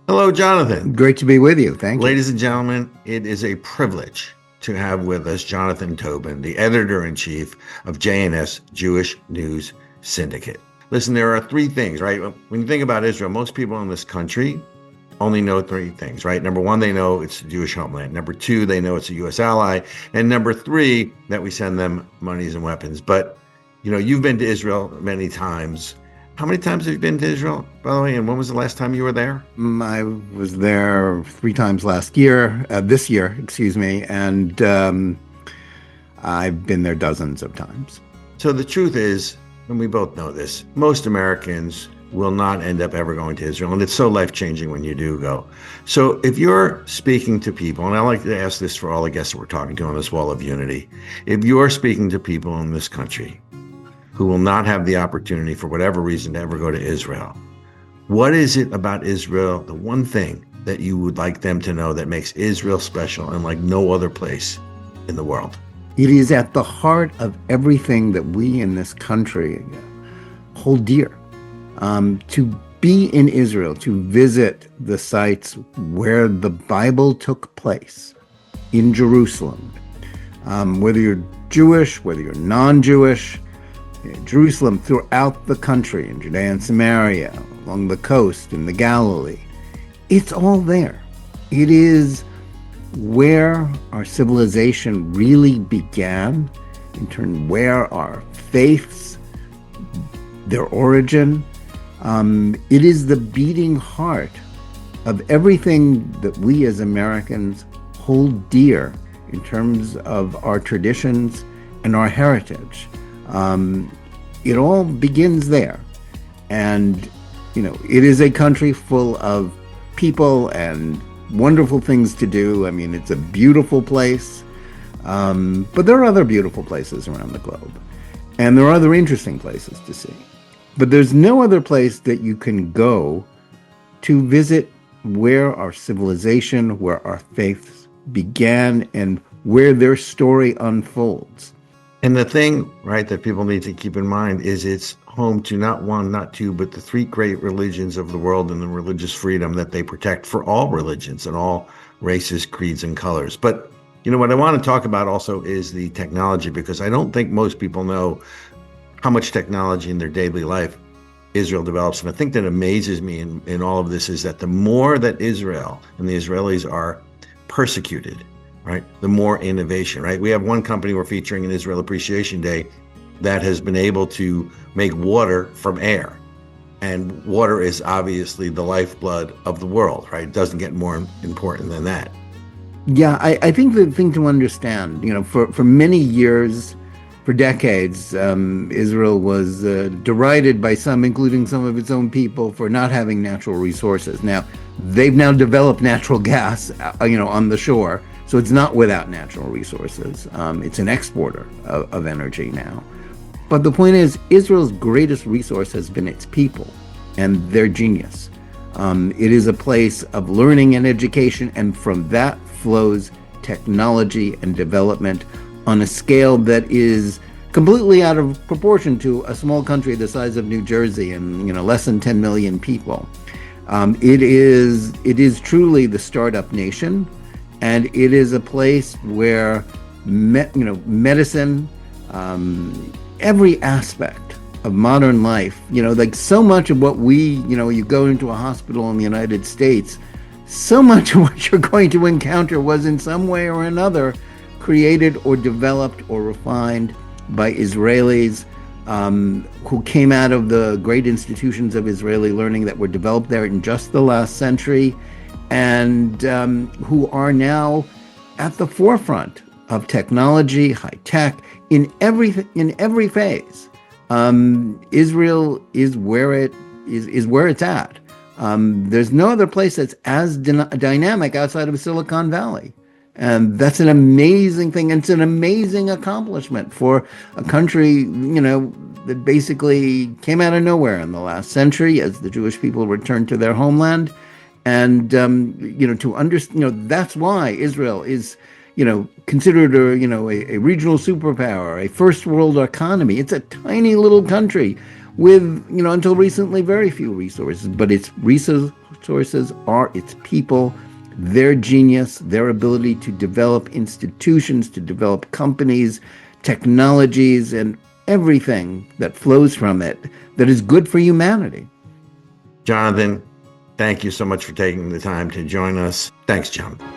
Hello, Jonathan. Great to be with you. Thank you. Ladies and gentlemen, it is a privilege to have with us Jonathan Tobin, the editor-in-chief of JNS Jewish News Syndicate. Listen, there are three things, right? When you think about Israel, most people in this country only know three things, right? Number one, they know it's a Jewish homeland. Number two, they know it's a U.S. ally. And number three, that we send them monies and weapons. But, you've been to Israel many times. How many times have you been to Israel, by the way? And when was the last time you were there? I was there 3 times this year, excuse me, and I've been there dozens of times. So the truth is, and we both know this, most Americans will not end up ever going to Israel. And it's so life-changing when you do go. So if you're speaking to people, and I like to ask this for all the guests that we're talking to on this Wall of Unity, if you're speaking to people in this country who will not have the opportunity for whatever reason to ever go to Israel, what is it about Israel, the one thing that you would like them to know that makes Israel special and like no other place in the world? It is at the heart of everything that we in this country hold dear. To be in Israel, to visit the sites where the Bible took place in Jerusalem, whether you're Jewish, whether you're non-Jewish, Jerusalem, throughout the country, in Judea and Samaria, along the coast, in the Galilee. It's all there. It is where our civilization really began, in turn, where our faiths, their origin. It is the beating heart of everything that we as Americans hold dear in terms of our traditions and our heritage. It all begins there. And, it is a country full of people and wonderful things to do. I mean, it's a beautiful place. But there are other beautiful places around the globe. And there are other interesting places to see. But there's no other place that you can go to visit where our civilization, where our faiths began, and where their story unfolds. And the thing, right, that people need to keep in mind is it's home to not one, not two, but the three great religions of the world and the religious freedom that they protect for all religions and all races, creeds, and colors. But, what I want to talk about also is the technology, because I don't think most people know how much technology in their daily life Israel develops. And I think that amazes me in all of this is that the more that Israel and the Israelis are persecuted, right, the more innovation, right? We have one company we're featuring in Israel Appreciation Day that has been able to make water from air. And water is obviously the lifeblood of the world, right? It doesn't get more important than that. Yeah, I think the thing to understand, for many years, for decades, Israel was derided by some, including some of its own people, for not having natural resources. Now, they've now developed natural gas, on the shore. So it's not without natural resources. It's an exporter of energy now. But the point is, Israel's greatest resource has been its people and their genius. It is a place of learning and education, and from that flows technology and development on a scale that is completely out of proportion to a small country the size of New Jersey and less than 10 million people. It is truly the startup nation. And it is a place where, medicine, every aspect of modern life, like so much of what you go into a hospital in the United States, so much of what you're going to encounter was in some way or another created or developed or refined by Israelis who came out of the great institutions of Israeli learning that were developed there in just the last century, and who are now at the forefront of technology, high tech, in every phase. Israel is where it's at. There's no other place that's as dynamic outside of Silicon Valley. And that's an amazing thing. And it's an amazing accomplishment for a country, that basically came out of nowhere in the last century as the Jewish people returned to their homeland. And, to understand, that's why Israel is, considered a regional superpower, a first world economy. It's a tiny little country with, until recently, very few resources, but its sources are its people, their genius, their ability to develop institutions, to develop companies, technologies, and everything that flows from it that is good for humanity. Jonathan, thank you so much for taking the time to join us. Thanks, Jonathan.